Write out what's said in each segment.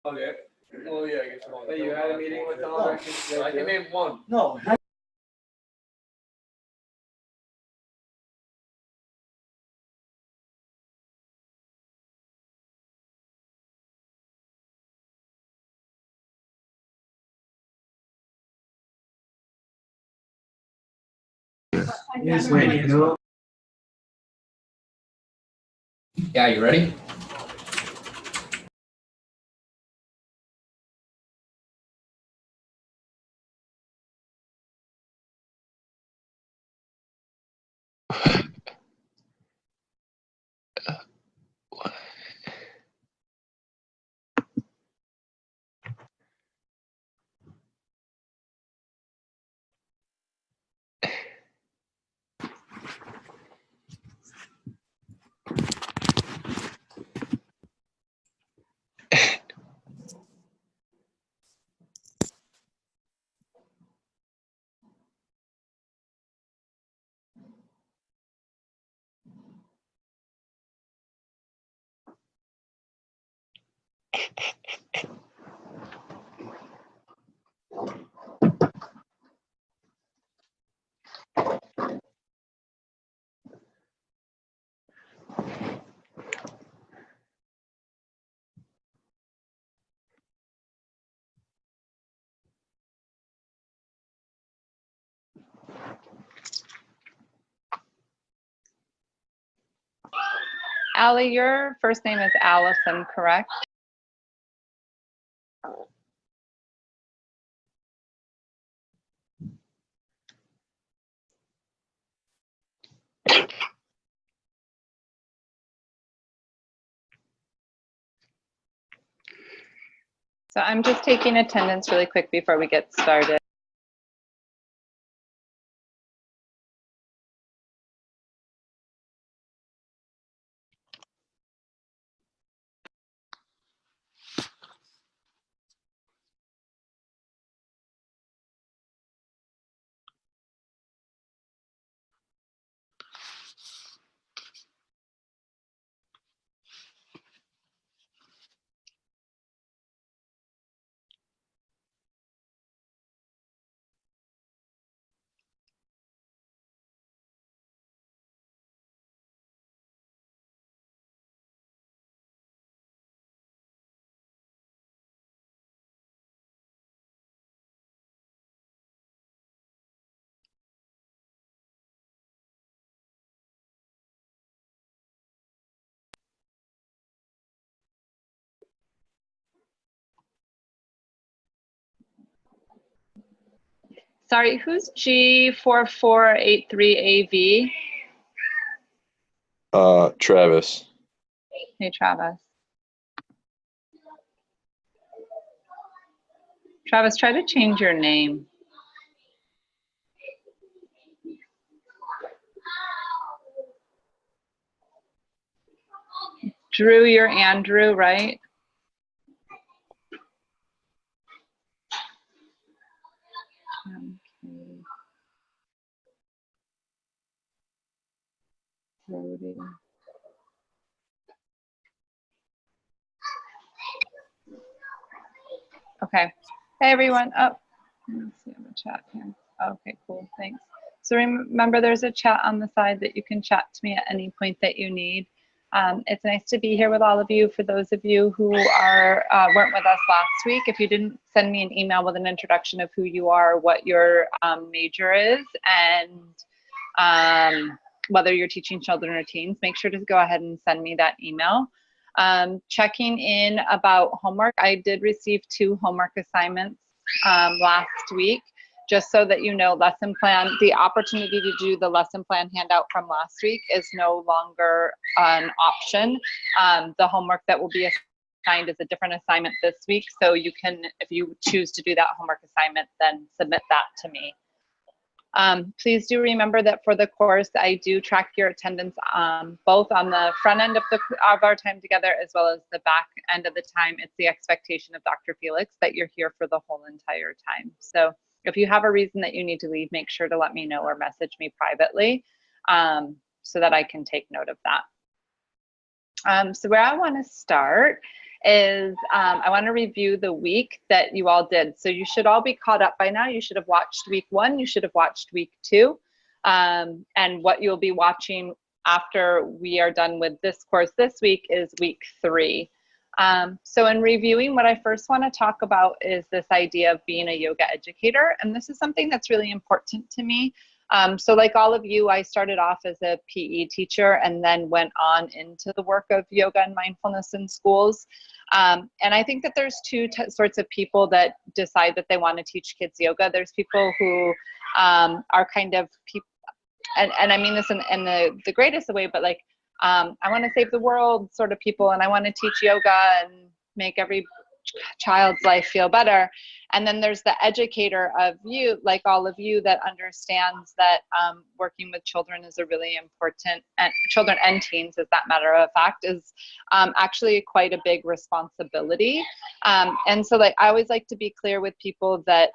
Okay. Well, yeah, I guess you want. You had a meeting with all No. I can name one. No. Just wait, no. Yeah, you ready? Allie, your first name is Allison, correct? So I'm just taking attendance really quick before we get started. Sorry, who's G4483AV? Travis. Hey, Travis. Travis, try to change your name. Drew, you're Andrew, right? Okay. Hey, everyone. Let me see the chat here. Okay, cool. Thanks. So remember, there's a chat on the side that you can chat to me at any point that you need. It's nice to be here with all of you. For those of you who weren't with us last week, if you didn't send me an email with an introduction of who you are, what your major is, and whether you're teaching children or teens, make sure to go ahead and send me that email. Checking in about homework. I did receive 2 homework assignments last week, just so that you know, lesson plan, the opportunity to do the lesson plan handout from last week is no longer an option. The homework that will be assigned is a different assignment this week, so you can, if you choose to do that homework assignment, then submit that to me. Please do remember that for the course, I do track your attendance both on the front end of our time together as well as the back end of the time. It's the expectation of Dr. Felix that you're here for the whole entire time. So if you have a reason that you need to leave, make sure to let me know or message me privately so that I can take note of that. So where I want to start is I want to review the week that you all did. So you should all be caught up by now. You should have watched week 1. You should have watched week 2. And what you'll be watching after we are done with this course this week is week 3. So in reviewing, what I first want to talk about is this idea of being a yoga educator. And this is something that's really important to me. So like all of you, I started off as a PE teacher and then went on into the work of yoga and mindfulness in schools. And I think that there's two sorts of people that decide that they want to teach kids yoga. There's people who are kind of people, and I mean this in the greatest way, but like, I want to save the world sort of people, and I want to teach yoga and make every child's life feel better. And then there's the educator of you, like all of you, that understands that working with children is a really important, and children and teens, as that matter of fact, is actually quite a big responsibility. And so like I always like to be clear with people that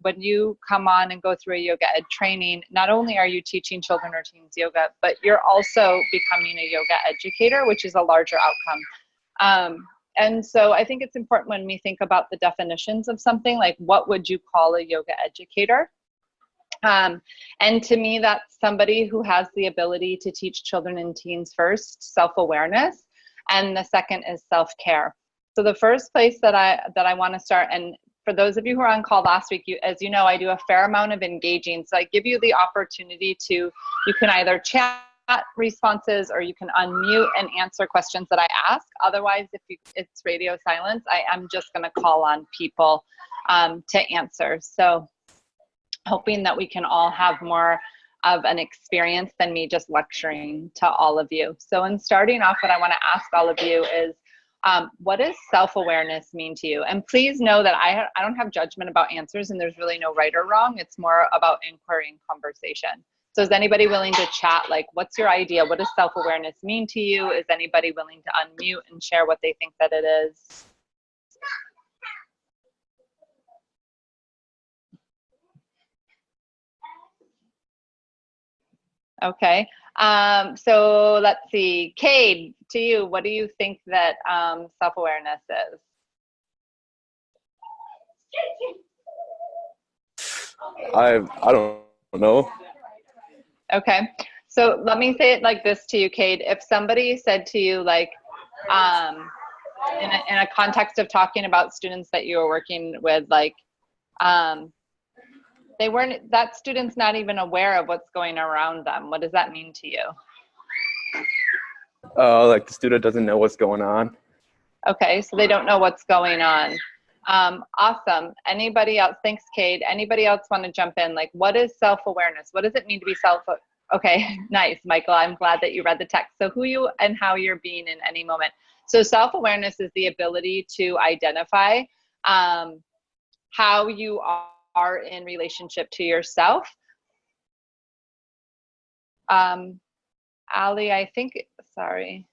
when you come on and go through a yoga ed training, not only are you teaching children or teens yoga, but you're also becoming a yoga educator, which is a larger outcome. And so I think it's important when we think about the definitions of something, like what would you call a yoga educator? And to me, that's somebody who has the ability to teach children and teens first, self-awareness, and the second is self-care. So the first place that I want to start, and for those of you who were on call last week, as you know, I do a fair amount of engaging. So I give you the opportunity to, you can either chat responses or you can unmute and answer questions that I ask. Otherwise, if it's radio silence, I am just going to call on people to answer. So hoping that we can all have more of an experience than me just lecturing to all of you. So in starting off, what I want to ask all of you is, what does self-awareness mean to you? And please know that I don't have judgment about answers, and there's really no right or wrong. It's more about inquiry and conversation. So is anybody willing to chat? Like, what's your idea? What does self-awareness mean to you? Is anybody willing to unmute and share what they think that it is? Okay. So let's see. Cade, to you, what do you think that self-awareness is? I don't know. Okay, so let me say it like this to you, Cade. If somebody said to you, like, in a context of talking about students that you were working with, like, that student's not even aware of what's going around them, what does that mean to you? Like the student doesn't know what's going on. Okay, so they don't know what's going on. Awesome. Anybody else? Thanks, Cade. Anybody else want to jump in? Like, what is self-awareness? What does it mean to be okay, nice, Michael. I'm glad that you read the text. So who you and how you're being in any moment. So self-awareness is the ability to identify how you are in relationship to yourself. Ali, I think, sorry.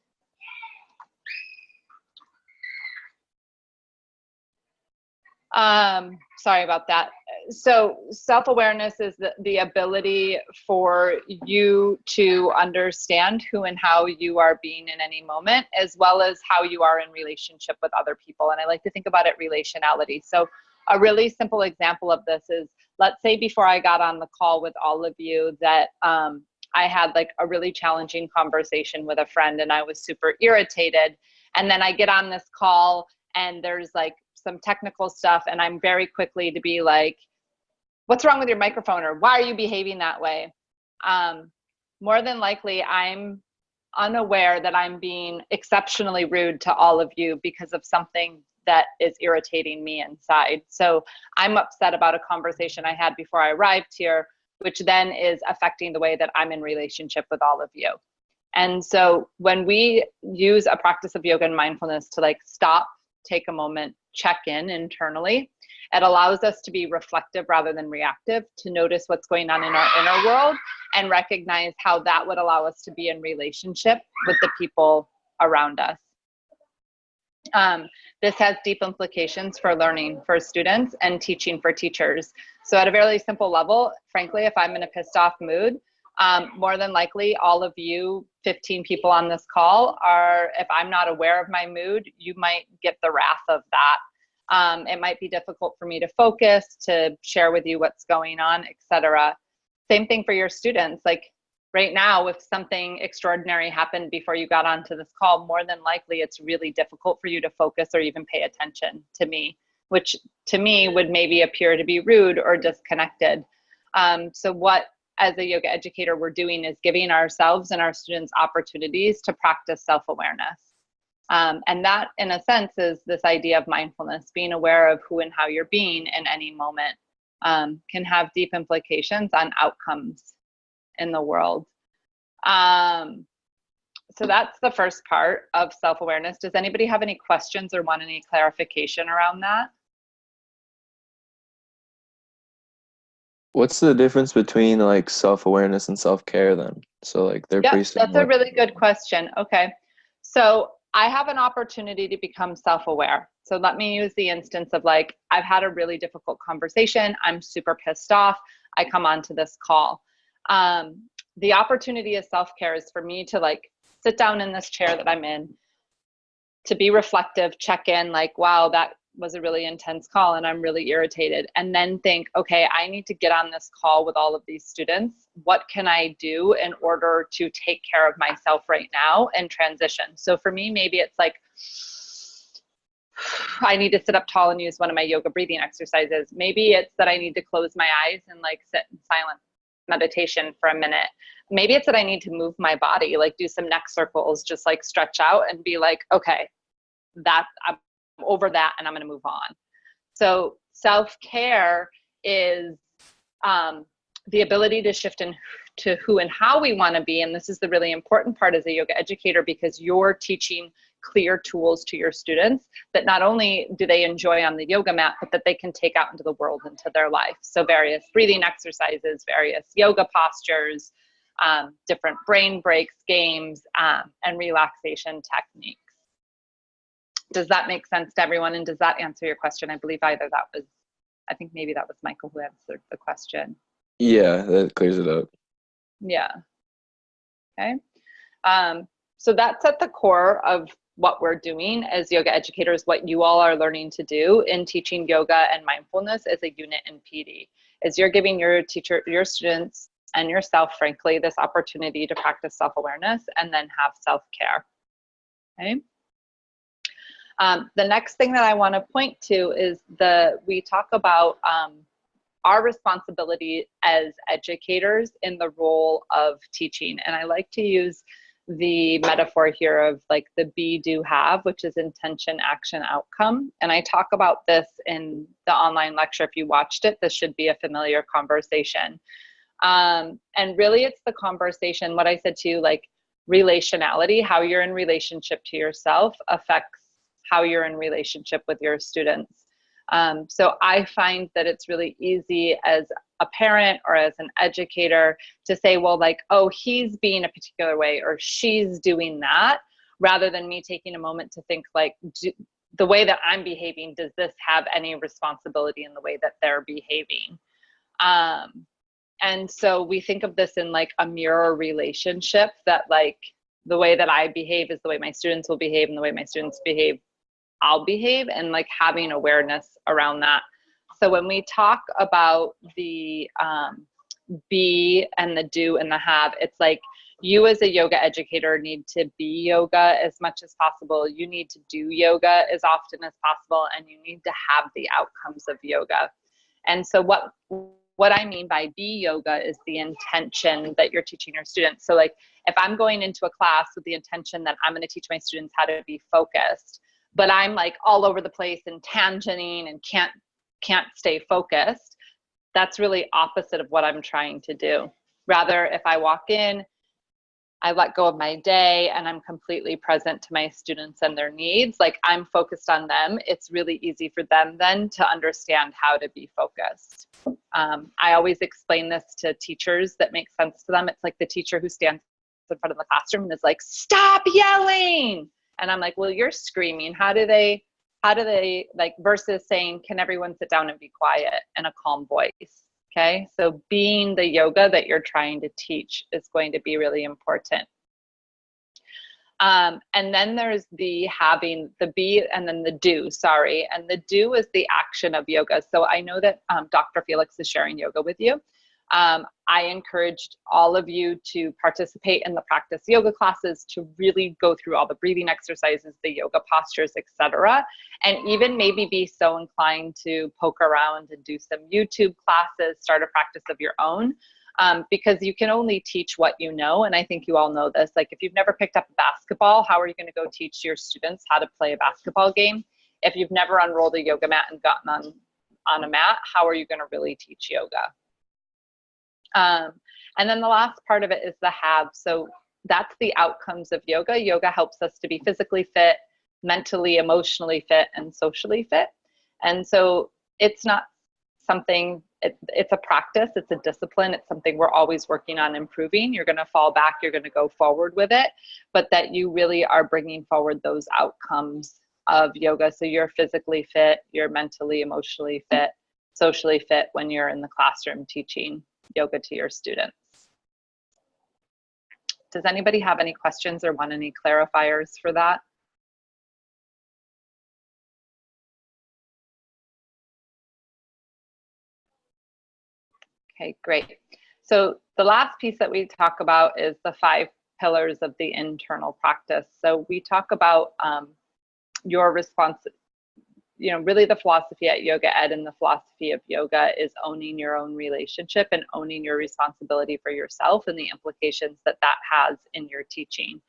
Sorry about that. So self-awareness is the ability for you to understand who and how you are being in any moment, as well as how you are in relationship with other people. And I like to think about it relationality. So a really simple example of this is, let's say before I got on the call with all of you that I had like a really challenging conversation with a friend and I was super irritated. And then I get on this call and there's like some technical stuff and I'm very quickly to be like, what's wrong with your microphone? Or why are you behaving that way? More than likely, I'm unaware that I'm being exceptionally rude to all of you because of something that is irritating me inside. So I'm upset about a conversation I had before I arrived here, which then is affecting the way that I'm in relationship with all of you. And so when we use a practice of yoga and mindfulness to like stop, take a moment, check in internally, it allows us to be reflective rather than reactive, to notice what's going on in our inner world and recognize how that would allow us to be in relationship with the people around us. This has deep implications for learning for students and teaching for teachers. So at a very simple level, frankly, if I'm in a pissed off mood, More than likely, all of you 15 people on this call are, if I'm not aware of my mood, you might get the wrath of that. It might be difficult for me to focus, to share with you what's going on, etc. Same thing for your students. Like right now, if something extraordinary happened before you got onto this call, more than likely it's really difficult for you to focus or even pay attention to me, which to me would maybe appear to be rude or disconnected. So what, as a yoga educator, we're doing is giving ourselves and our students opportunities to practice self-awareness. And that, in a sense, is this idea of mindfulness, being aware of who and how you're being in any moment, can have deep implications on outcomes in the world. So that's the first part of self-awareness. Does anybody have any questions or want any clarification around that? What's the difference between like self-awareness and self-care then? So like they're pretty Yep, that's a similar. really good question. Okay, so I have an opportunity to become self-aware. So let me use the instance of like, I've had a really difficult conversation. I'm super pissed off. I come onto this call. The opportunity of self-care is for me to like sit down in this chair that I'm in, to be reflective, check in, like, wow, that was a really intense call and I'm really irritated. And then think, okay, I need to get on this call with all of these students. What can I do in order to take care of myself right now and transition? So for me, maybe it's like, I need to sit up tall and use one of my yoga breathing exercises. Maybe it's that I need to close my eyes and like sit in silent meditation for a minute. Maybe it's that I need to move my body, like do some neck circles, just like stretch out and be like, okay, I'm over that and I'm going to move on. So self-care is the ability to shift into who and how we want to be. And this is the really important part as a yoga educator, because you're teaching clear tools to your students that not only do they enjoy on the yoga mat, but that they can take out into the world, into their life. So various breathing exercises, various yoga postures, different brain breaks, games, and relaxation techniques. Does that make sense to everyone? And does that answer your question? I believe I think maybe that was Michael who answered the question. Yeah, that clears it up. Yeah. Okay. So that's at the core of what we're doing as yoga educators, what you all are learning to do in teaching yoga and mindfulness as a unit in PD, is you're giving your students and yourself, frankly, this opportunity to practice self-awareness and then have self-care. Okay. The next thing that I want to point to is we talk about our responsibility as educators in the role of teaching. And I like to use the metaphor here of like the be, do, have, which is intention, action, outcome. And I talk about this in the online lecture. If you watched it, this should be a familiar conversation. And really it's the conversation, what I said to you, like relationality, how you're in relationship to yourself affects how you're in relationship with your students. So I find that it's really easy as a parent or as an educator to say, well, like, oh, he's being a particular way or she's doing that, rather than me taking a moment to think like, the way that I'm behaving, does this have any responsibility in the way that they're behaving? And so we think of this in like a mirror relationship, that like the way that I behave is the way my students will behave, and the way my students behave, I'll behave, and like having awareness around that. So when we talk about the be and the do and the have, it's like you as a yoga educator need to be yoga as much as possible. You need to do yoga as often as possible, and you need to have the outcomes of yoga. And so what I mean by be yoga is the intention that you're teaching your students. So like if I'm going into a class with the intention that I'm going to teach my students how to be focused, but I'm like all over the place and tangenting and can't stay focused, that's really opposite of what I'm trying to do. Rather, if I walk in, I let go of my day and I'm completely present to my students and their needs, like I'm focused on them, it's really easy for them then to understand how to be focused. I always explain this to teachers that makes sense to them. It's like the teacher who stands in front of the classroom and is like, stop yelling. And I'm like, well, you're screaming. How do they like, versus saying, can everyone sit down and be quiet in a calm voice? Okay, so being the yoga that you're trying to teach is going to be really important. And then there's the having, the be, and then the do, sorry. And the do is the action of yoga. So I know that Dr. Felix is sharing yoga with you. I encouraged all of you to participate in the practice yoga classes, to really go through all the breathing exercises, the yoga postures, etc. And even maybe be so inclined to poke around and do some YouTube classes, start a practice of your own. Because you can only teach what you know. And I think you all know this. Like, if you've never picked up a basketball, how are you going to go teach your students how to play a basketball game? If you've never unrolled a yoga mat and gotten on a mat, how are you going to really teach yoga? And then the last part of it is the have. So that's the outcomes of yoga. Yoga helps us to be physically fit, mentally, emotionally fit, and socially fit. And so it's not something, it's a practice, it's a discipline, it's something we're always working on improving. You're going to fall back, you're going to go forward with it, but that you really are bringing forward those outcomes of yoga. So you're physically fit, you're mentally, emotionally fit, socially fit when you're in the classroom teaching yoga to your students. Does anybody have any questions or want any clarifiers for that? Okay, great. So the last piece that we talk about is the 5 pillars of the internal practice. So we talk about your response, you know, really the philosophy at Yoga Ed and the philosophy of yoga is owning your own relationship and owning your responsibility for yourself and the implications that that has in your teaching.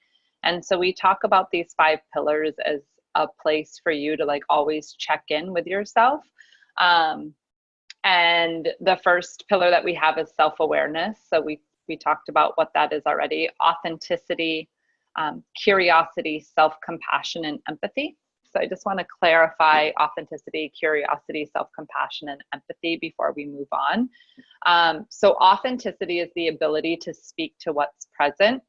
And so we talk about these 5 pillars as a place for you to like always check in with yourself. And the first pillar that we have is self-awareness. So we talked about what that is already: authenticity, curiosity, self-compassion, and empathy. So I just want to clarify authenticity, curiosity, self-compassion, and empathy before we move on. So authenticity is the ability to speak to what's present.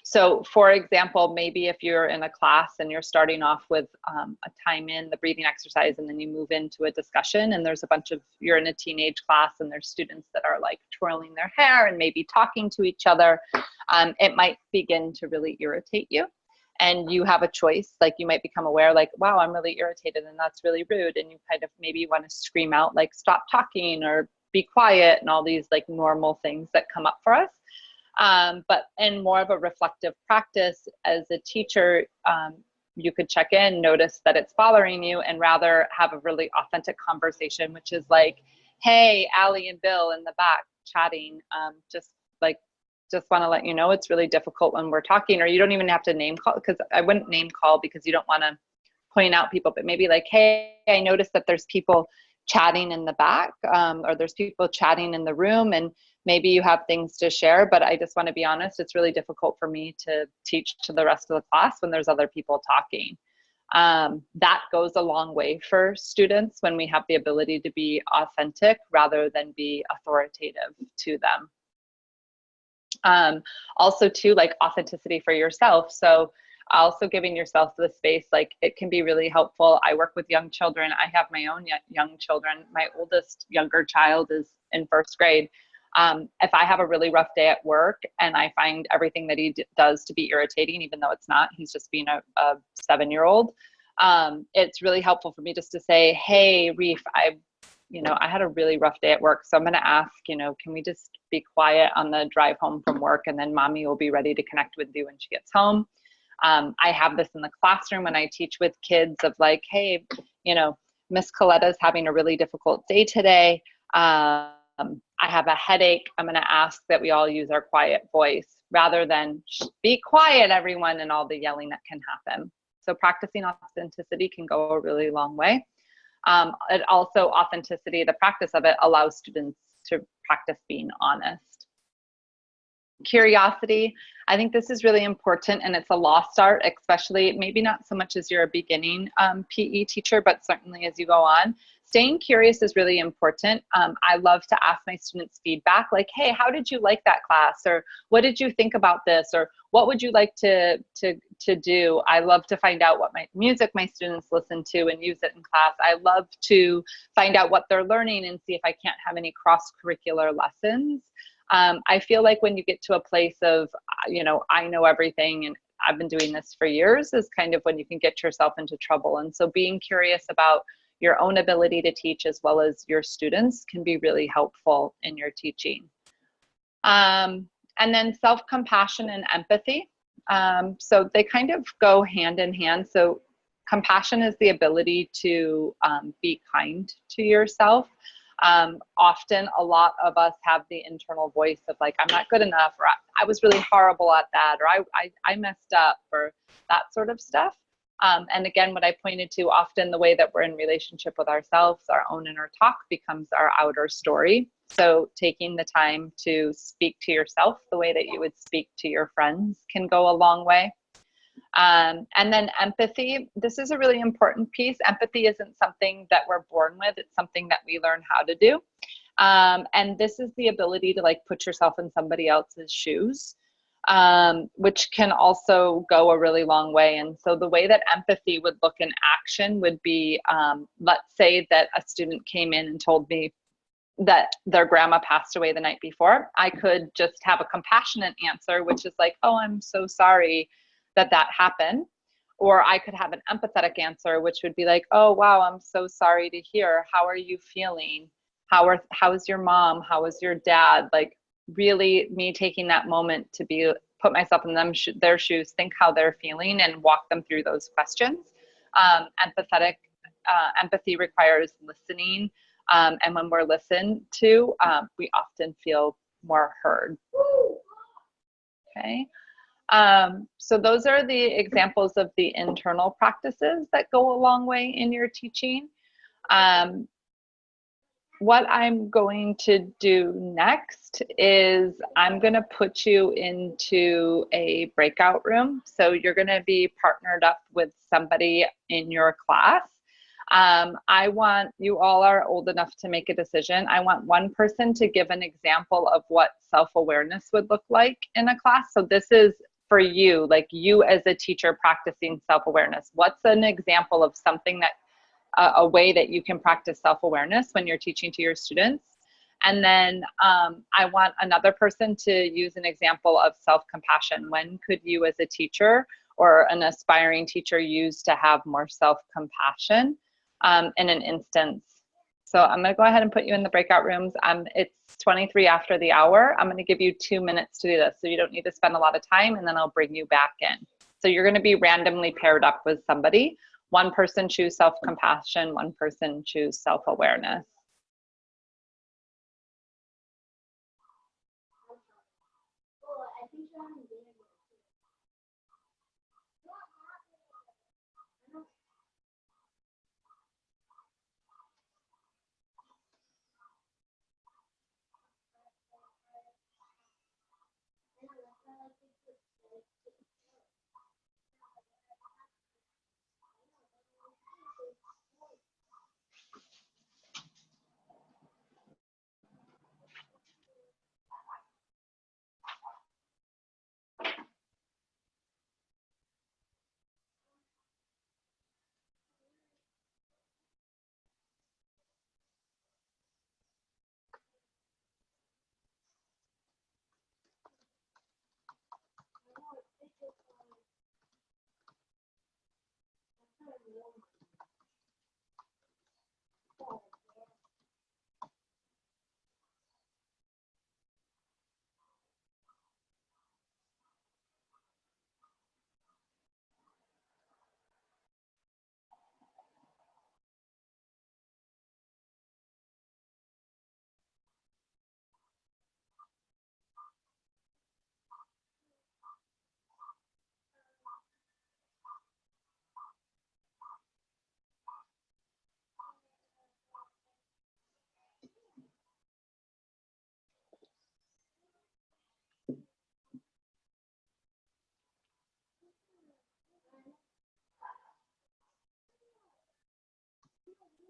So for example, maybe if you're in a class and you're starting off with a time in the breathing exercise, and then you move into a discussion and there's a bunch of, you're in a teenage class and there's students that are like twirling their hair and maybe talking to each other, it might begin to really irritate you. And you have a choice, like you might become aware like, wow, I'm really irritated and that's really rude. And you kind of maybe want to scream out like, stop talking or be quiet, and all these like normal things that come up for us. But in more of a reflective practice as a teacher, you could check in, notice that it's bothering you, and rather have a really authentic conversation, which is like, hey, Allie and Bill in the back chatting, just want to let you know it's really difficult when we're talking. Or you don't even have to name call, because I wouldn't name call because you don't want to point out people, but maybe like, hey, I noticed that there's people chatting in the back, or there's people chatting in the room, and maybe you have things to share, but I just want to be honest, it's really difficult for me to teach to the rest of the class when there's other people talking. That goes a long way for students when we have the ability to be authentic rather than be authoritative to them. Also too, like authenticity for yourself. So also giving yourself the space, like it can be really helpful. I work with young children. I have my own young children. My oldest younger child is in 1st grade. If I have a really rough day at work and I find everything that he does to be irritating, even though it's not, he's just being a 7-year-old, it's really helpful for me just to say, hey, Reef, I had a really rough day at work, so I'm going to ask, can we just be quiet on the drive home from work, and then mommy will be ready to connect with you when she gets home. I have this in the classroom when I teach with kids of like, hey, Miss Coletta's having a really difficult day today. I have a headache. I'm going to ask that we all use our quiet voice rather than be quiet, everyone, and all the yelling that can happen. So practicing authenticity can go a really long way. It also, authenticity, the practice of it, allows students to practice being honest. Curiosity. I think this is really important, and it's a lost art, especially maybe not so much as you're a beginning PE teacher, but certainly as you go on. Staying curious is really important. I love to ask my students feedback, like, hey, how did you like that class? Or what did you think about this? Or what would you like to do? I love to find out what music my students listen to and use it in class. I love to find out what they're learning and see if I can't have any cross-curricular lessons. I feel like when you get to a place of, I know everything and I've been doing this for years, is kind of when you can get yourself into trouble. And so being curious about your own ability to teach as well as your students can be really helpful in your teaching. And then self-compassion and empathy. So they kind of go hand in hand. So compassion is the ability to be kind to yourself. Often a lot of us have the internal voice of like, I'm not good enough, or I was really horrible at that, or I messed up, or that sort of stuff. And again, what I pointed to, often the way that we're in relationship with ourselves, our own inner talk becomes our outer story. So taking the time to speak to yourself the way that you would speak to your friends can go a long way. And then empathy, this is a really important piece. Empathy isn't something that we're born with, it's something that we learn how to do. And this is the ability to like put yourself in somebody else's shoes, which can also go a really long way. And so the way that empathy would look in action would be, let's say that a student came in and told me that their grandma passed away the night before. I could just have a compassionate answer, which is like, oh, I'm so sorry that that happened. Or I could have an empathetic answer, which would be like, oh, wow, I'm so sorry to hear. How are you feeling? How is your mom? How is your dad? Like really me taking that moment to put myself in their shoes, think how they're feeling and walk them through those questions. Empathy requires listening. And when we're listened to, we often feel more heard. Okay. So those are the examples of the internal practices that go a long way in your teaching. What I'm going to do next is I'm going to put you into a breakout room. So you're going to be partnered up with somebody in your class. You all are old enough to make a decision. I want one person to give an example of what self-awareness would look like in a class. So this is for you, like you as a teacher practicing self-awareness. What's an example of something that, a way that you can practice self-awareness when you're teaching to your students? And then I want another person to use an example of self-compassion. When could you as a teacher or an aspiring teacher use to have more self-compassion in an instance? So I'm going to go ahead and put you in the breakout rooms. It's 23 after the hour. I'm going to give you 2 minutes to do this, so you don't need to spend a lot of time, and then I'll bring you back in. So you're going to be randomly paired up with somebody. One person choose self-compassion, one person choose self-awareness.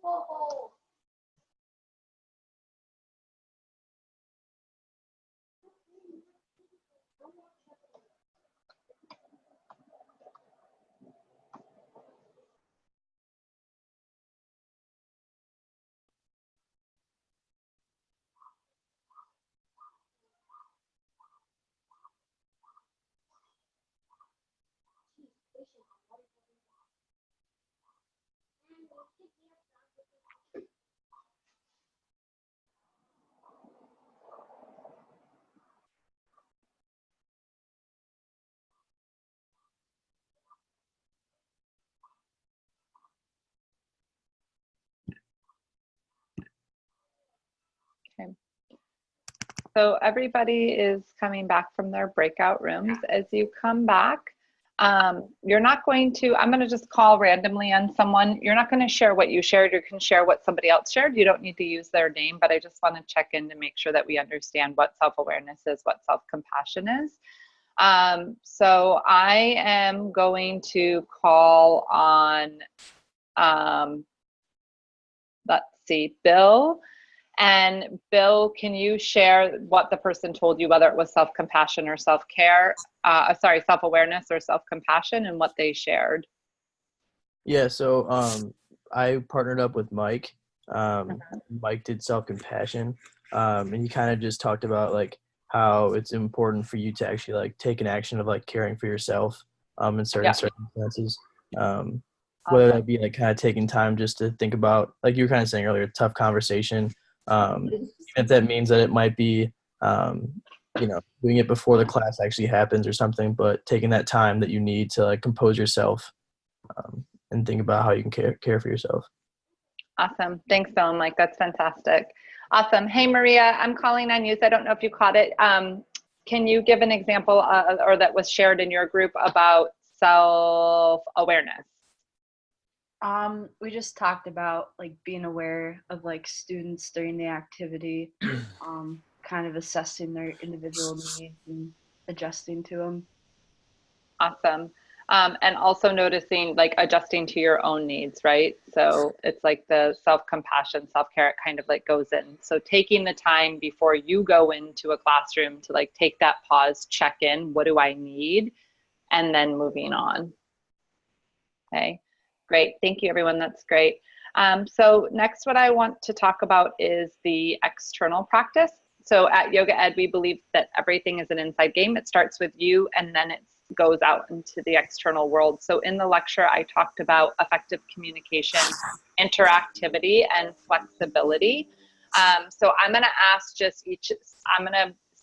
Okay. So everybody is coming back from their breakout rooms. As you come back, you're not going to, I'm going to just call randomly on someone. You're not going to share what you shared. You can share what somebody else shared. You don't need to use their name, but I just want to check in to make sure that we understand what self-awareness is, what self-compassion is. So I am going to call on, let's see, Bill. And Bill, can you share what the person told you, whether it was self-compassion or self-care, sorry, self-awareness or self-compassion, and what they shared? Yeah, so I partnered up with Mike. Mike did self-compassion, and he kind of just talked about like how it's important for you to actually like take an action of like caring for yourself in certain circumstances. Whether that be like kind of taking time just to think about, like you were kind of saying earlier, tough conversation. If that means that it might be, you know, doing it before the class actually happens or something, but taking that time that you need to like compose yourself and think about how you can care for yourself. Awesome. Thanks, Bill and Mike. That's fantastic. Awesome. Hey, Maria, I'm calling on you. So I don't know if you caught it. Can you give an example or that was shared in your group about self-awareness? We just talked about like being aware of like students during the activity, kind of assessing their individual needs and adjusting to them. Awesome. And also noticing like adjusting to your own needs, right? So it's like the self-compassion, self-care, it kind of like goes in. So taking the time before you go into a classroom to like take that pause, check in, what do I need? And then moving on. Okay, great. Thank you, everyone. That's great. So next, what I want to talk about is the external practice. So at Yoga Ed, we believe that everything is an inside game. It starts with you and then it goes out into the external world. So in the lecture, I talked about effective communication, interactivity, and flexibility. So I'm gonna ask just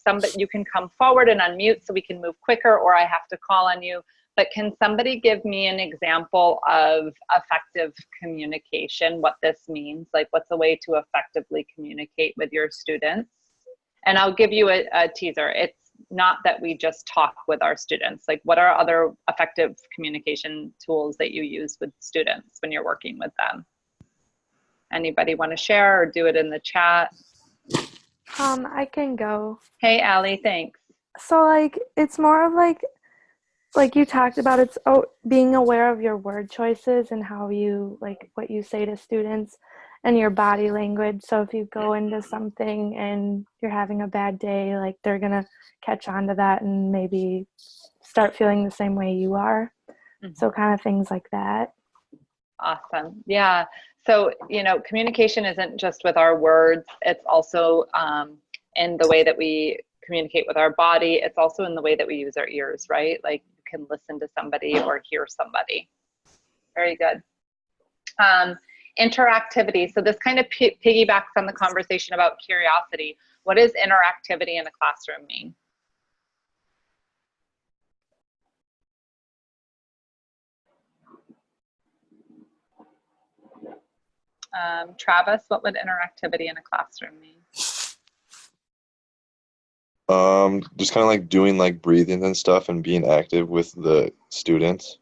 somebody, you can come forward and unmute so we can move quicker, or I have to call on you. But can somebody give me an example of effective communication, what this means? Like what's a way to effectively communicate with your students? And I'll give you a teaser. It's not that we just talk with our students. Like what are other effective communication tools that you use with students when you're working with them? Anybody want to share or do it in the chat? I can go. Hey, Allie, thanks. So like, it's more of like you talked about, it's being aware of your word choices and how you, like what you say to students and your body language. So if you go into something and you're having a bad day, like they're going to catch on to that and maybe start feeling the same way you are. Mm-hmm. So kind of things like that. Awesome. Yeah. So, you know, communication isn't just with our words. It's also in the way that we communicate with our body. It's also in the way that we use our ears, right? Like you can listen to somebody or hear somebody. Very good. Interactivity. So this kind of piggybacks on the conversation about curiosity. What does interactivity in a classroom mean? Travis, what would interactivity in a classroom mean? Just kind of like doing like breathing and stuff and being active with the students.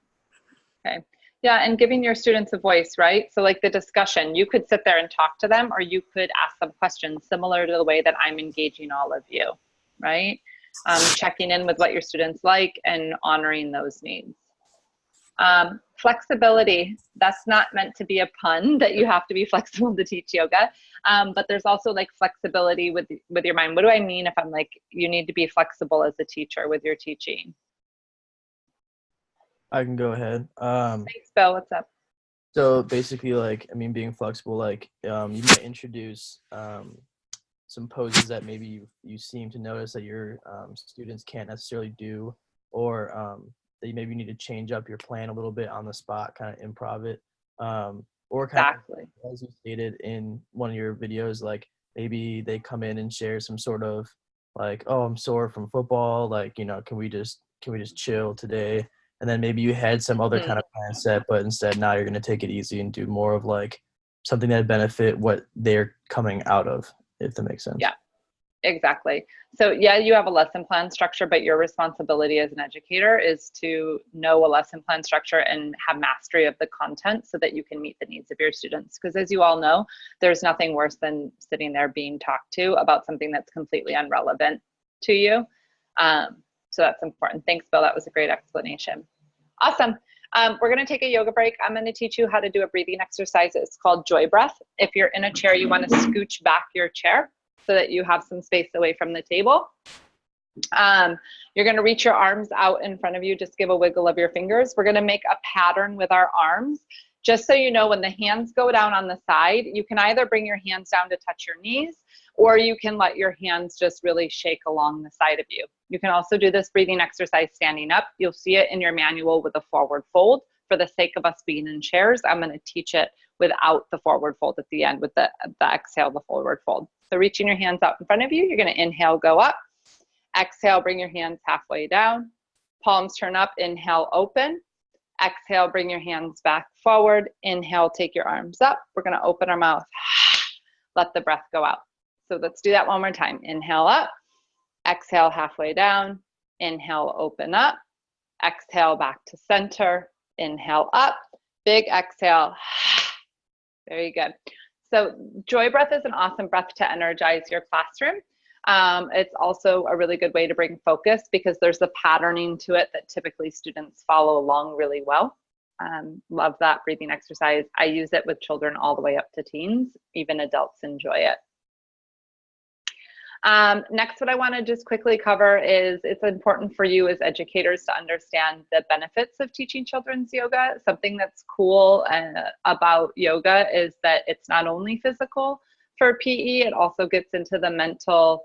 Okay. Yeah, and giving your students a voice, right? So like the discussion, you could sit there and talk to them, or you could ask them questions similar to the way that I'm engaging all of you, right? Checking in with what your students like and honoring those needs. Flexibility. That's not meant to be a pun that you have to be flexible to teach yoga. But there's also like flexibility with your mind. What do I mean if I'm like, you need to be flexible as a teacher with your teaching? I can go ahead. Thanks, Bill. What's up? So basically, like, I mean, being flexible, like, you might introduce some poses that maybe you seem to notice that your students can't necessarily do, or that you maybe need to change up your plan a little bit on the spot, kind of improv it. Or kind Exactly. of, as you stated in one of your videos, like maybe they come in and share some sort of like, oh, I'm sore from football, like, you know, can we just chill today? And then maybe you had some other kind of plan set, but instead now you're going to take it easy and do more of like something that benefit what they're coming out of, if that makes sense. Yeah, exactly. So yeah, you have a lesson plan structure, but your responsibility as an educator is to know a lesson plan structure and have mastery of the content so that you can meet the needs of your students. Because as you all know, there's nothing worse than sitting there being talked to about something that's completely irrelevant to you. So that's important. Thanks, Bill. That was a great explanation. Awesome. We're going to take a yoga break. I'm going to teach you how to do a breathing exercise. It's called Joy Breath. If you're in a chair, you want to scooch back your chair so that you have some space away from the table. You're going to reach your arms out in front of you. Just give a wiggle of your fingers. We're going to make a pattern with our arms. Just so you know, when the hands go down on the side, you can either bring your hands down to touch your knees, or you can let your hands just really shake along the side of you. You can also do this breathing exercise standing up. You'll see it in your manual with a forward fold. For the sake of us being in chairs, I'm going to teach it without the forward fold at the end, with the exhale, the forward fold. So reaching your hands out in front of you, you're going to inhale, go up. Exhale, bring your hands halfway down. Palms turn up, inhale, open. Exhale, bring your hands back forward. Inhale, take your arms up. We're going to open our mouth. Let the breath go out. So let's do that one more time. Inhale up. Exhale, halfway down. Inhale, open up. Exhale, back to center. Inhale up. Big exhale. Very good. So Joy Breath is an awesome breath to energize your classroom. It's also a really good way to bring focus because there's a patterning to it that typically students follow along really well. Love that breathing exercise. I use it with children all the way up to teens. Even adults enjoy it. Next, what I want to just quickly cover is it's important for you as educators to understand the benefits of teaching children's yoga. Something that's cool about yoga is that it's not only physical for PE, it also gets into the mental,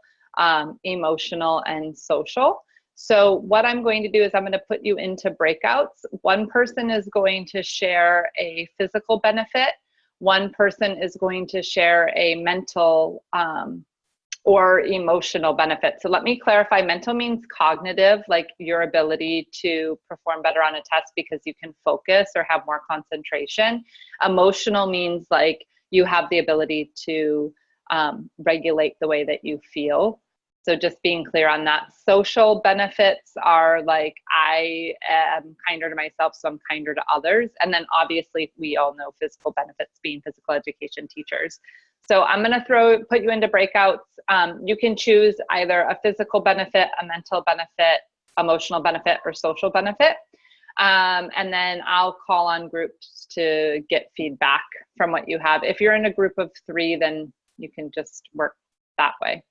emotional, and social. So what I'm going to do is I'm going to put you into breakouts. One person is going to share a physical benefit. One person is going to share a mental or emotional benefit. So let me clarify, mental means cognitive, like your ability to perform better on a test because you can focus or have more concentration. Emotional means like you have the ability to regulate the way that you feel. So just being clear on that. Social benefits are like, I am kinder to myself, so I'm kinder to others. And then obviously we all know physical benefits, being physical education teachers. So I'm gonna put you into breakouts. You can choose either a physical benefit, a mental benefit, emotional benefit, or social benefit. And then I'll call on groups to get feedback from what you have. If you're in a group of 3, then you can just work that way.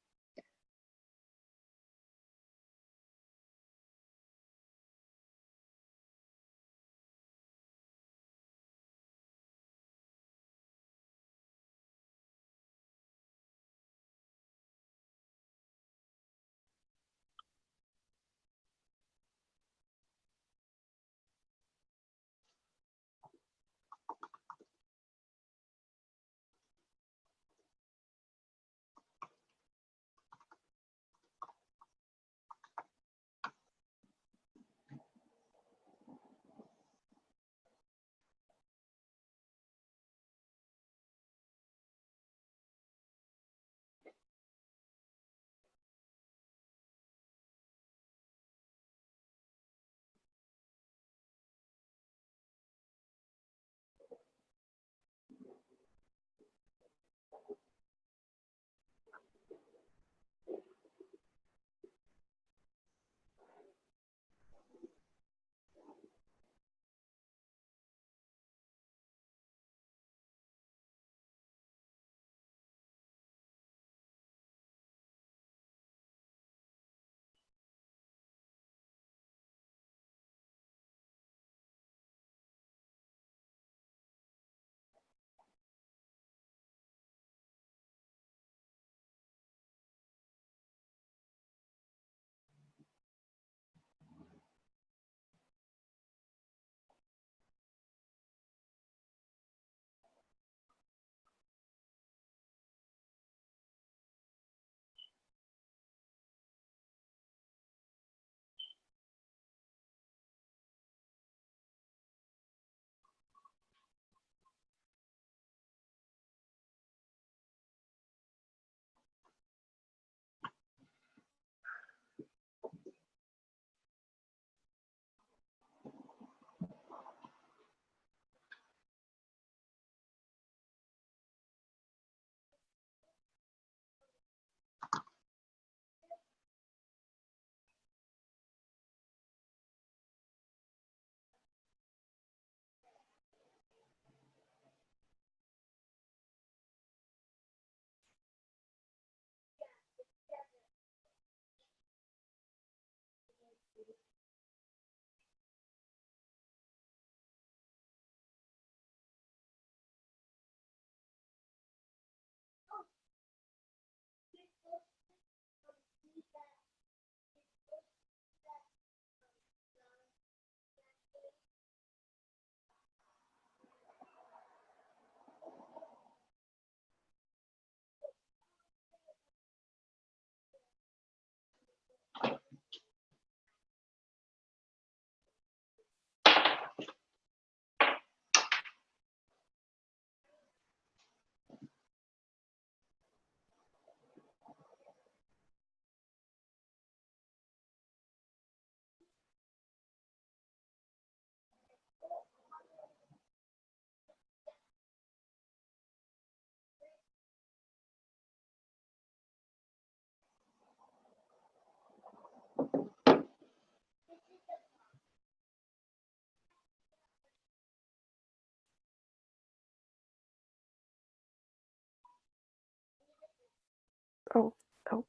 Oh, oh.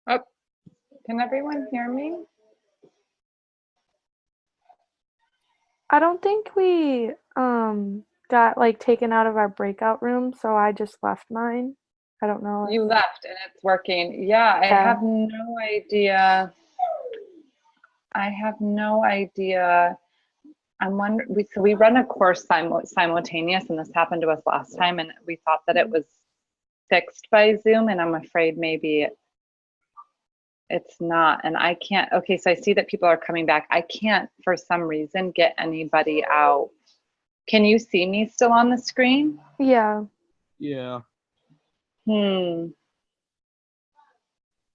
Oh, can everyone hear me? I don't think we got like taken out of our breakout room, so I just left mine. I don't know. You left and it's working. Yeah, I Yeah. have no idea. I have no idea. I'm wondering, so we run a course simultaneous, and this happened to us last time, and we thought that it was fixed by Zoom, and I'm afraid maybe it's not. And I can't, okay, so I see that people are coming back. I can't, for some reason, get anybody out. Can you see me still on the screen? Yeah. Yeah. Hmm.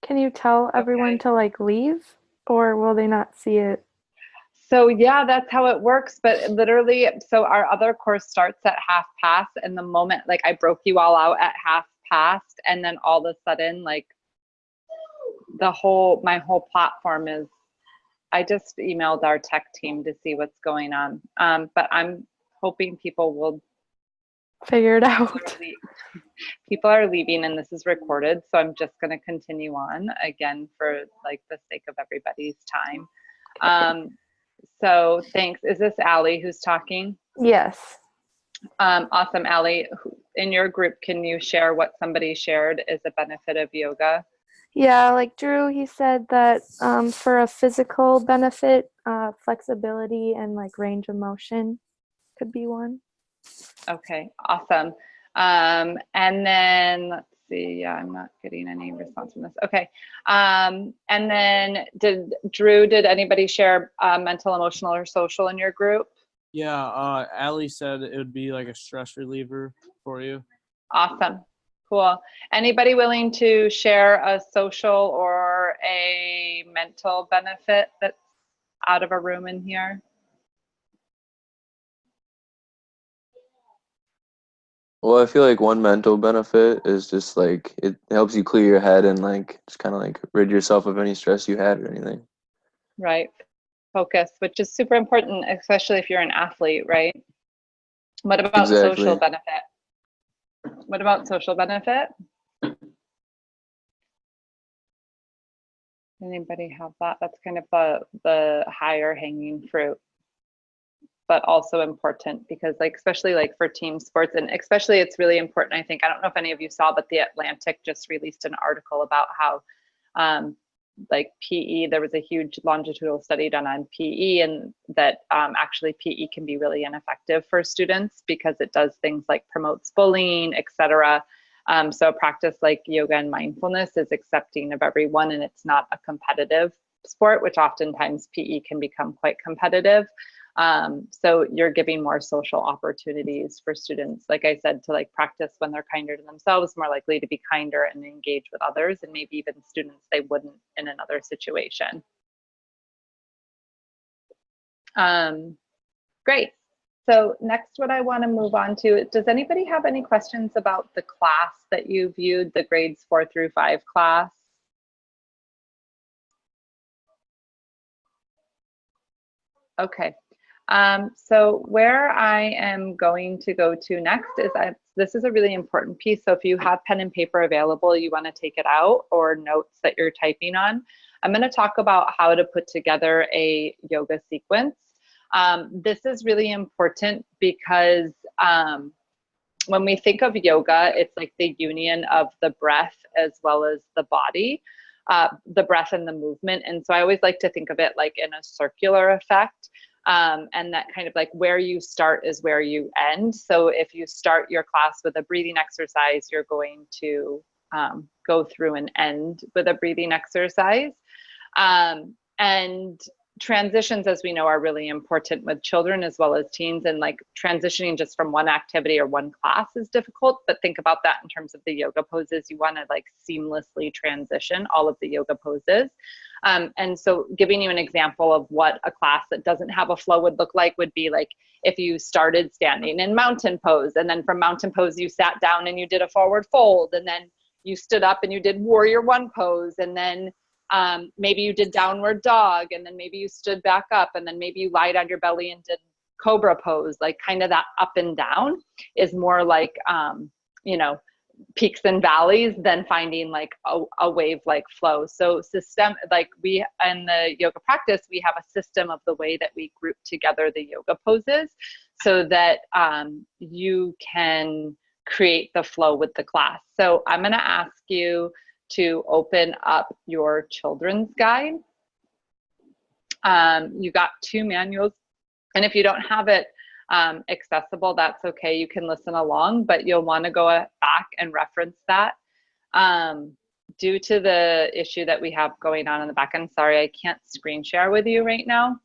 Can you tell everyone Okay. to like leave, or will they not see it? So yeah, that's how it works. But literally, so our other course starts at 1:30, and the moment like I broke you all out at 1:30, and then all of a sudden, like my whole platform is. I just emailed our tech team to see what's going on. But I'm hoping people will Figure it out. people are leaving, and this is recorded, so I'm just going to continue on again for like the sake of everybody's time. So thanks. Is this Allie who's talking? Yes. Awesome, Allie. In your group, can you share what somebody shared is a benefit of yoga? Yeah, like Drew, he said that for a physical benefit, flexibility and like range of motion could be one. Okay, awesome. And then let's see. Yeah, I'm not getting any response from this. Okay. And then did anybody share mental, emotional, or social in your group? Yeah, Allie said it would be like a stress reliever for you. Awesome. Cool. Anybody willing to share a social or a mental benefit that's out of a room in here? Well, I feel like one mental benefit is just like it helps you clear your head and like just kind of like rid yourself of any stress you had or anything. Right. Focus, which is super important, especially if you're an athlete, right? What about social Exactly. benefit? What about social benefit? Anybody have that? That's kind of the higher hanging fruit, but also important because like, especially like for team sports, and especially it's really important. I think, I don't know if any of you saw, but the Atlantic just released an article about how like PE, there was a huge longitudinal study done on PE, and that actually PE can be really ineffective for students because it does things like promotes bullying, etc. So a practice like yoga and mindfulness is accepting of everyone, and it's not a competitive sport, which oftentimes PE can become quite competitive. So you're giving more social opportunities for students, like I said, to like practice when they're kinder to themselves, more likely to be kinder and engage with others, and maybe even students they wouldn't in another situation. Great. So next, what I want to move on to, does anybody have any questions about the class that you viewed, the grades 4 through 5 class? Okay. So where I am going to go to next is this is a really important piece. So if you have pen and paper available, you want to take it out, or notes that you're typing on. I'm going to talk about how to put together a yoga sequence. This is really important because when we think of yoga, it's like the union of the breath as well as the body, the breath and the movement. And so I always like to think of it like in a circular effect. And that kind of like where you start is where you end. So if you start your class with a breathing exercise, you're going to go through and end with a breathing exercise. And transitions, as we know, are really important with children as well as teens, and like transitioning just from one activity or one class is difficult, but think about that in terms of the yoga poses. You want to like seamlessly transition all of the yoga poses. And so giving you an example of what a class that doesn't have a flow would look like would be like if you started standing in mountain pose, and then from mountain pose you sat down and you did a forward fold, and then you stood up and you did warrior one pose, and then maybe you did downward dog, and then maybe you stood back up, and then maybe you lied on your belly and did cobra pose. Like kind of that up and down is more like, you know, peaks and valleys than finding like a wave like flow. So like we in the yoga practice, we have a system of the way that we group together the yoga poses so that you can create the flow with the class. So I'm going to ask you to open up your children's guide. You got 2 manuals, and if you don't have it accessible, that's okay. You can listen along, but you'll want to go back and reference that. Due to the issue that we have going on in the back end, sorry, I can't screen share with you right now.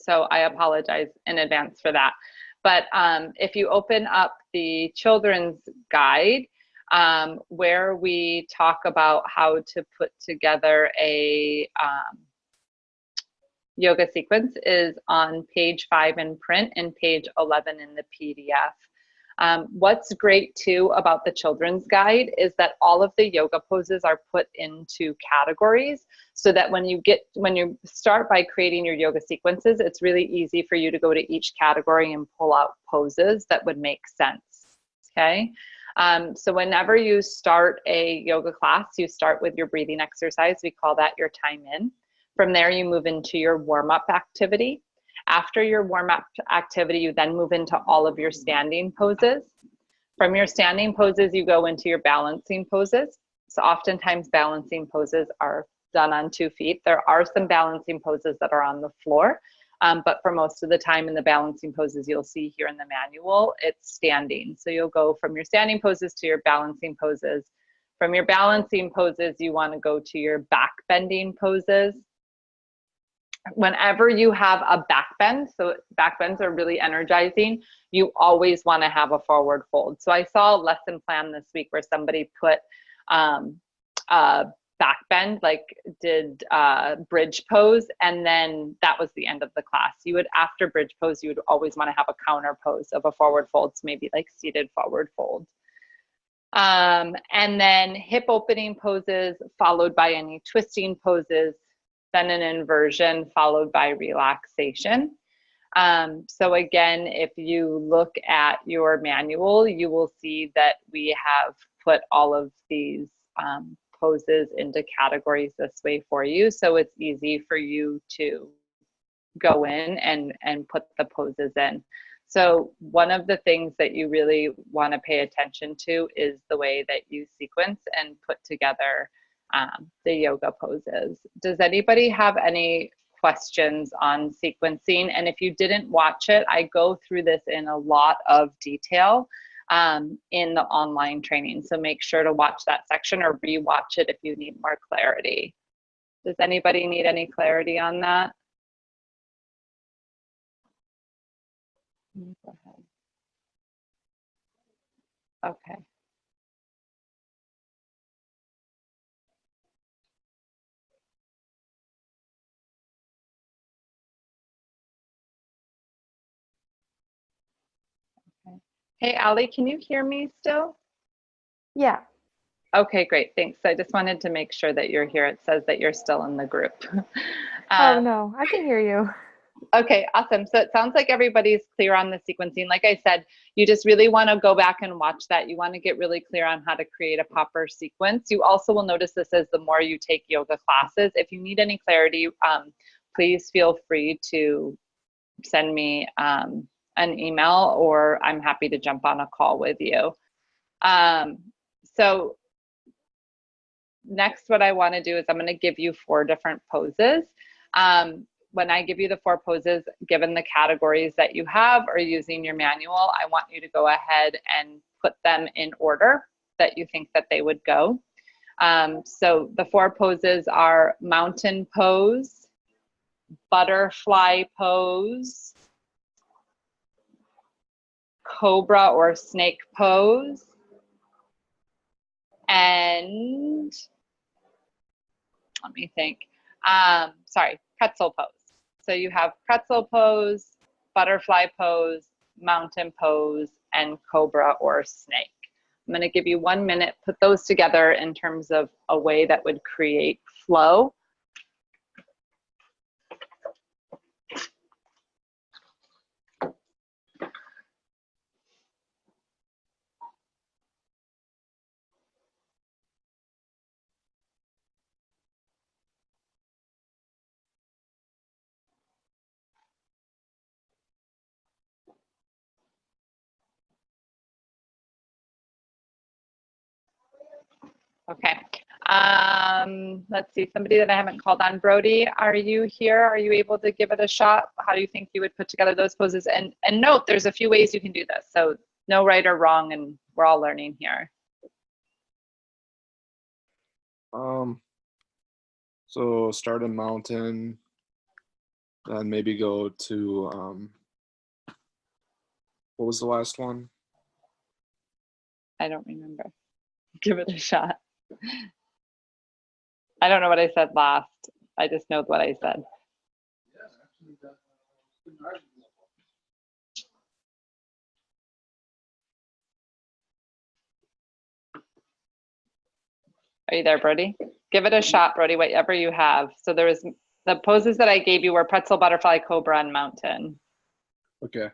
So I apologize in advance for that. But if you open up the children's guide, where we talk about how to put together a yoga sequence is on page 5 in print and page 11 in the PDF. What's great too about the children's guide is that all of the yoga poses are put into categories so that when you start by creating your yoga sequences, it's really easy for you to go to each category and pull out poses that would make sense, okay? So whenever you start a yoga class, you start with your breathing exercise. We call that your time in. From there, you move into your warm-up activity. After your warm-up activity, you then move into all of your standing poses. From your standing poses, you go into your balancing poses. So oftentimes balancing poses are done on 2 feet. There are some balancing poses that are on the floor, but for most of the time in the balancing poses you'll see here in the manual, it's standing. So you'll go from your standing poses to your balancing poses. From your balancing poses, you want to go to your back bending poses. Whenever you have a back bend, so back bends are really energizing, you always want to have a forward fold. So I saw a lesson plan this week where somebody put a back bend, like did bridge pose, and then that was the end of the class. You would, after bridge pose, you would always want to have a counter pose of a forward fold, so maybe like seated forward fold. And then hip opening poses followed by any twisting poses, then an inversion followed by relaxation. So again, if you look at your manual, you will see that we have put all of these poses into categories this way for you. So it's easy for you to go in and put the poses in. So one of the things that you really want to pay attention to is the way that you sequence and put together the yoga poses. Does anybody have any questions on sequencing? And if you didn't watch it, I go through this in a lot of detail in the online training. So make sure to watch that section or rewatch it if you need more clarity. Does anybody need any clarity on that? Go ahead. Okay. Hey, Allie, can you hear me still? Yeah. Okay, great, thanks. I just wanted to make sure that you're here. It says that you're still in the group. Oh, no, I can hear you. Okay, awesome. So it sounds like everybody's clear on the sequencing. Like I said, you just really want to go back and watch that. You want to get really clear on how to create a proper sequence. You also will notice this as the more you take yoga classes. If you need any clarity, please feel free to send me an email, or I'm happy to jump on a call with you. So next, what I want to do is I'm going to give you 4 different poses. When I give you the 4 poses, given the categories that you have or using your manual, I want you to go ahead and put them in order that you think that they would go. So the 4 poses are mountain pose, butterfly pose, cobra or snake pose, and let me think, pretzel pose. So you have pretzel pose, butterfly pose, mountain pose, and cobra or snake. I'm going to give you 1 minute, put those together in terms of a way that would create flow. Okay. Let's see, somebody that I haven't called on. Brody, are you here? Are you able to give it a shot? How do you think you would put together those poses? And note, there's a few ways you can do this. So no right or wrong, and we're all learning here. So start in mountain, then maybe go to, what was the last one? I don't remember. Give it a shot. I don't know what I said last. I just know what I said. Are you there, Brody? Give it a shot, Brody, whatever you have. So there was the poses that I gave you were pretzel, butterfly, cobra, and mountain. Okay.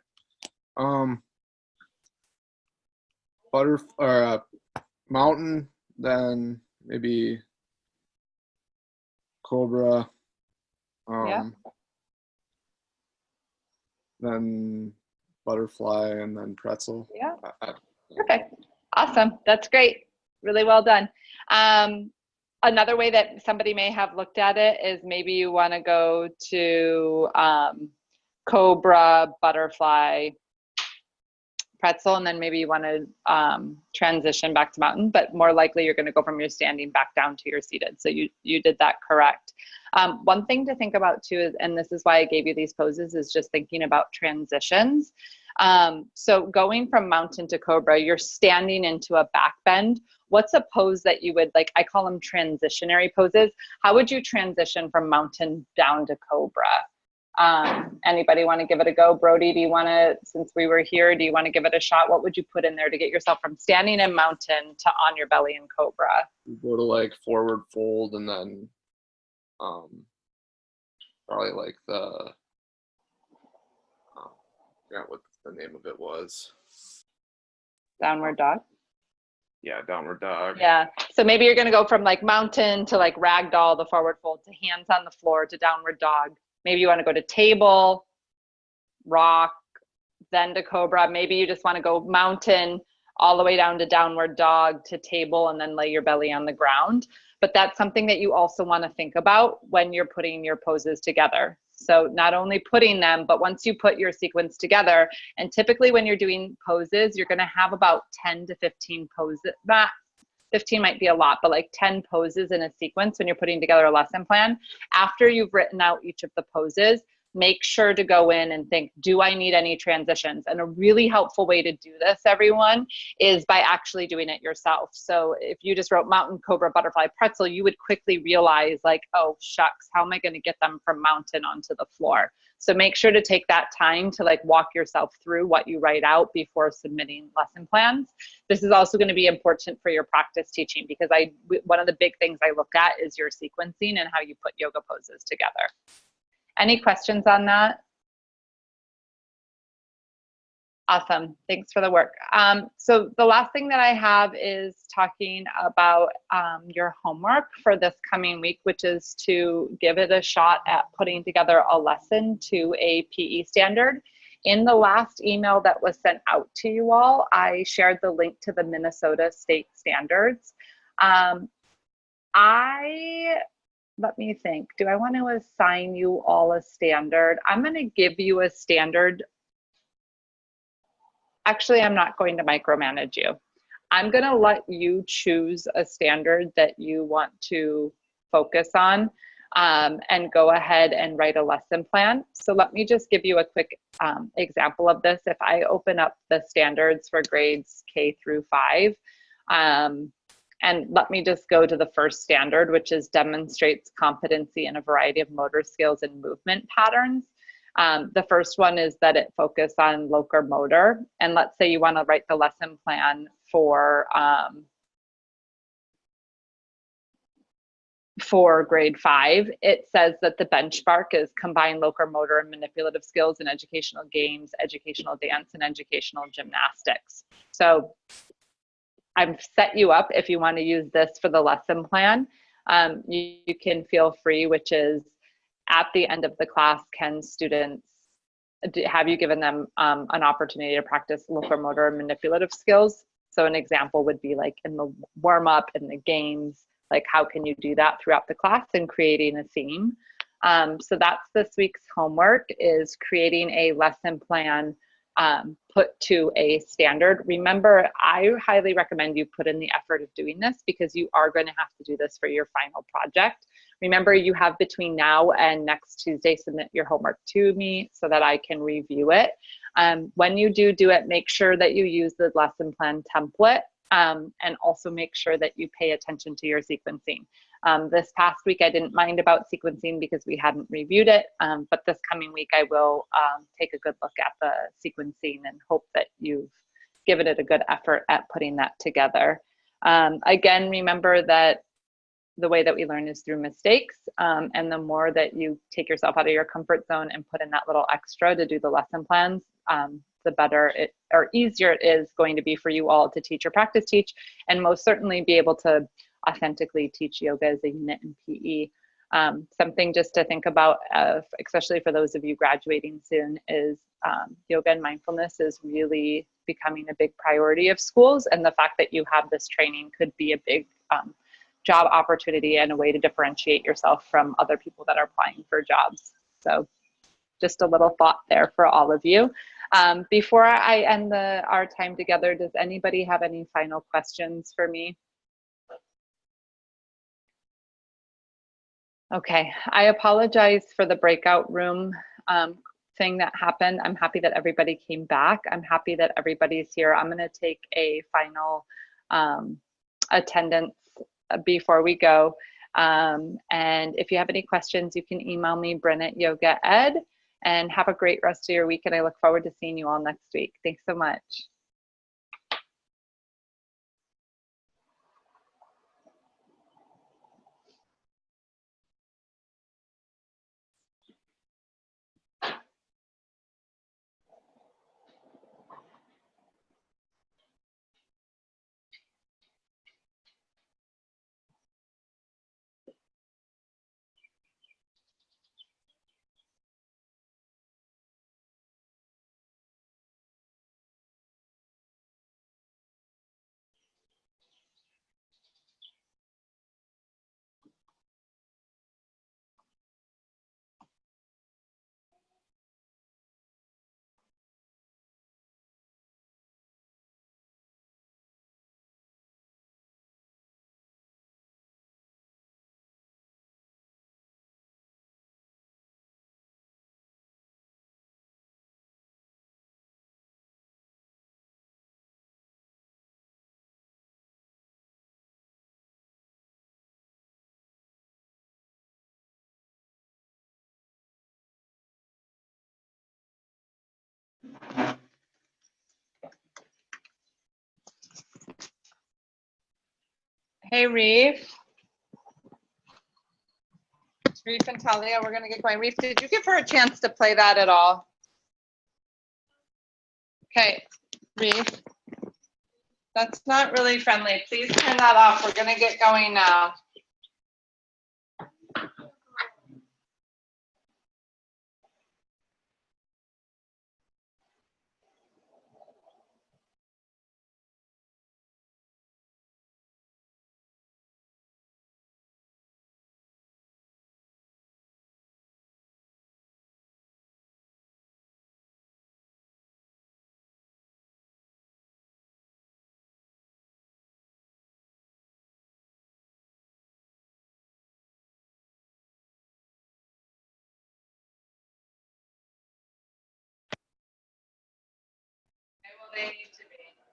Mountain, then maybe cobra, Yeah. then butterfly, and then pretzel. Yeah. Perfect. Awesome. That's great. Really well done. Another way that somebody may have looked at it is maybe you want to go to cobra, butterfly, pretzel, and then maybe you want to transition back to mountain, but more likely you're going to go from your standing back down to your seated. So you did that correct. One thing to think about too is, and this is why I gave you these poses, is just thinking about transitions. So going from mountain to cobra, you're standing into a back bend. What's a pose that you would like? I call them transitionary poses. How would you transition from mountain down to cobra? Anybody want to give it a go? Brody, do you want to, since we were here, do you want to give it a shot? What would you put in there to get yourself from standing in mountain to on your belly in cobra? Go to like forward fold, and then probably like the, I forgot what the name of it was. Downward dog? Yeah, downward dog. Yeah, so maybe you're gonna go from like mountain to like ragdoll, the forward fold, to hands on the floor, to downward dog. Maybe you wanna go to table, rock, then to cobra. Maybe you just wanna go mountain all the way down to downward dog, to table, and then lay your belly on the ground. But that's something that you also wanna think about when you're putting your poses together. So not only putting them, but once you put your sequence together, and typically when you're doing poses, you're gonna have about 10 to 15 poses. Not 15 might be a lot, but like 10 poses in a sequence when you're putting together a lesson plan. After you've written out each of the poses, make sure to go in and think, do I need any transitions? And a really helpful way to do this, everyone, is by actually doing it yourself. So if you just wrote mountain, cobra, butterfly, pretzel, you would quickly realize like, oh shucks, how am I going to get them from mountain onto the floor? So make sure to take that time to like walk yourself through what you write out before submitting lesson plans. This is also going to be important for your practice teaching, because one of the big things I look at is your sequencing and how you put yoga poses together. Any questions on that? Awesome, thanks for the work. So the last thing that I have is talking about your homework for this coming week, which is to give it a shot at putting together a lesson to a PE standard. In the last email that was sent out to you all, I shared the link to the Minnesota state standards. Let me think, do I want to assign you all a standard? I'm going to give you a standard. Actually, I'm not going to micromanage you. I'm going to let you choose a standard that you want to focus on, and go ahead and write a lesson plan. So let me just give you a quick example of this. If I open up the standards for grades K through 5, and let me just go to the first standard, which is demonstrates competency in a variety of motor skills and movement patterns. The first one is that it focuses on locomotor. And let's say you want to write the lesson plan for grade 5. It says that the benchmark is combined locomotor and manipulative skills in educational games, educational dance, and educational gymnastics. So I've set you up, if you want to use this for the lesson plan, you can feel free, which is at the end of the class, can students, have you given them an opportunity to practice locomotor and manipulative skills? So an example would be like in the warm up, in the games, like how can you do that throughout the class and creating a theme. So that's this week's homework, is creating a lesson plan put to a standard. Remember, I highly recommend you put in the effort of doing this because you are going to have to do this for your final project. Remember, you have between now and next Tuesday, submit your homework to me so that I can review it. When you do it, make sure that you use the lesson plan template, and also make sure that you pay attention to your sequencing. This past week, I didn't mind about sequencing because we hadn't reviewed it, but this coming week, I will take a good look at the sequencing and hope that you've given it a good effort at putting that together. Again, remember that the way that we learn is through mistakes, and the more that you take yourself out of your comfort zone and put in that little extra to do the lesson plans, the better it, or easier it is going to be for you all to teach or practice teach, and most certainly be able to authentically teach yoga as a unit in PE. Something just to think about, especially for those of you graduating soon, is yoga and mindfulness is really becoming a big priority of schools, and the fact that you have this training could be a big job opportunity and a way to differentiate yourself from other people that are applying for jobs. So just a little thought there for all of you. Before I end our time together, does anybody have any final questions for me? Okay, I apologize for the breakout room thing that happened. I'm happy that everybody came back. I'm happy that everybody's here. I'm gonna take a final attendance before we go. And if you have any questions, you can email me, Bryn@YogaEd, and have a great rest of your week. And I look forward to seeing you all next week. Thanks so much. Hey, Reef. Reef and Talia, we're gonna get going. Reef, did you give her a chance to play that at all? Okay, Reef. That's not really friendly. Please turn that off. We're gonna get going now. Well, they need to be.